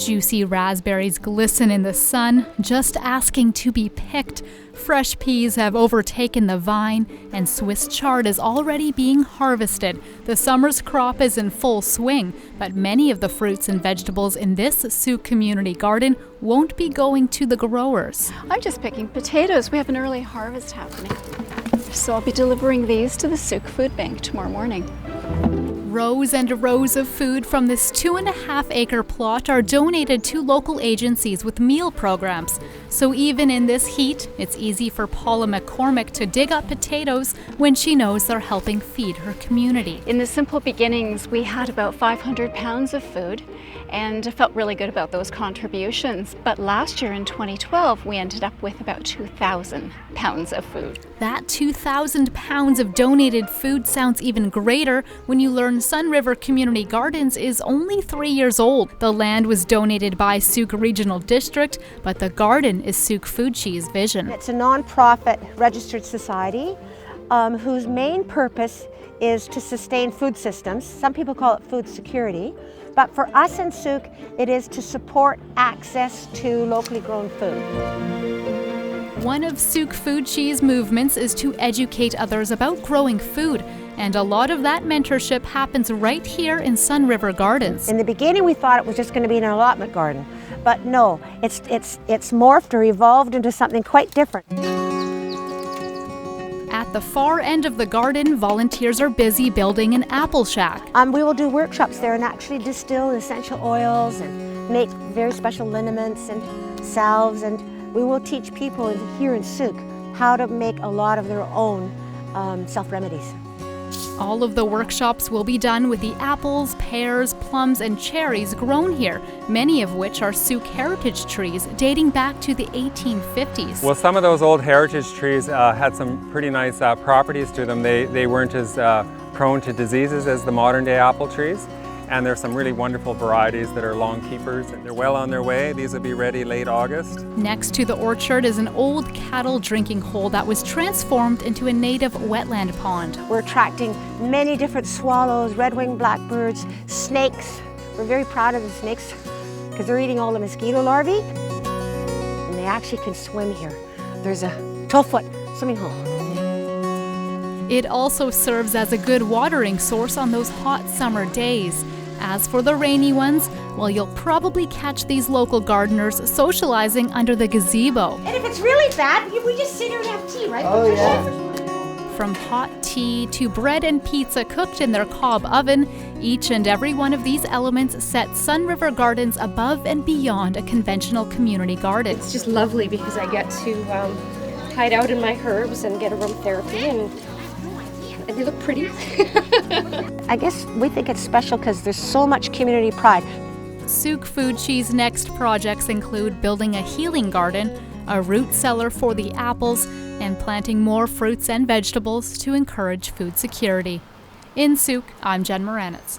Juicy raspberries glisten in the sun, just asking to be picked. Fresh peas have overtaken the vine, and Swiss chard is already being harvested. The summer's crop is in full swing, but many of the fruits and vegetables in this Sooke community garden won't be going to the growers. I'm just picking potatoes. We have an early harvest happening. So I'll be delivering these to the Sooke Food Bank tomorrow morning. Rows and rows of food from this 2.5-acre plot are donated to local agencies with meal programs. So even in this heat, it's easy for Paula McCormick to dig up potatoes when she knows they're helping feed her community. In the simple beginnings, we had about 500 pounds of food, and I felt really good about those contributions. But last year in 2012, we ended up with about 2,000 pounds of food. That 2,000 pounds of donated food sounds even greater when you learn Sunriver Community Gardens is only 3 years old. The land was donated by Sooke Regional District, but the garden is Sooke Food Cheese vision. It's a non-profit registered society whose main purpose is to sustain food systems. Some people call it food security, but for us in Sooke, it is to support access to locally grown food. One of Sooke Food Cheese movements is to educate others about growing food, and a lot of that mentorship happens right here in Sunriver Gardens. In the beginning, we thought it was just going to be an allotment garden, but no, it's morphed or evolved into something quite different. At the far end of the garden, volunteers are busy building an apple shack. We will do workshops there and actually distill essential oils and make very special liniments and salves, and we will teach people here in Sooke how to make a lot of their own self-remedies. All of the workshops will be done with the apples, pears, plums, and cherries grown here, many of which are Sooke heritage trees dating back to the 1850s. Well, some of those old heritage trees had some pretty nice properties to them. They weren't as prone to diseases as the modern day apple trees. And there's some really wonderful varieties that are long keepers, and they're well on their way. These will be ready late August. Next to the orchard is an old cattle drinking hole that was transformed into a native wetland pond. We're attracting many different swallows, red-winged blackbirds, snakes. We're very proud of the snakes because they're eating all the mosquito larvae, and they actually can swim here. There's a 12-foot swimming hole. It also serves as a good watering source on those hot summer days. As for the rainy ones, well, you'll probably catch these local gardeners socializing under the gazebo. And if it's really bad, we just sit here and have tea, right? Oh, yeah. From hot tea to bread and pizza cooked in their cob oven, each and every one of these elements sets Sunriver Gardens above and beyond a conventional community garden. It's just lovely because I get to hide out in my herbs and get aromatherapy, and they look pretty. I guess we think it's special because there's so much community pride. Sooke Food Cheese next projects include building a healing garden, a root cellar for the apples, and planting more fruits and vegetables to encourage food security. In Sooke, I'm Jen Muranetz.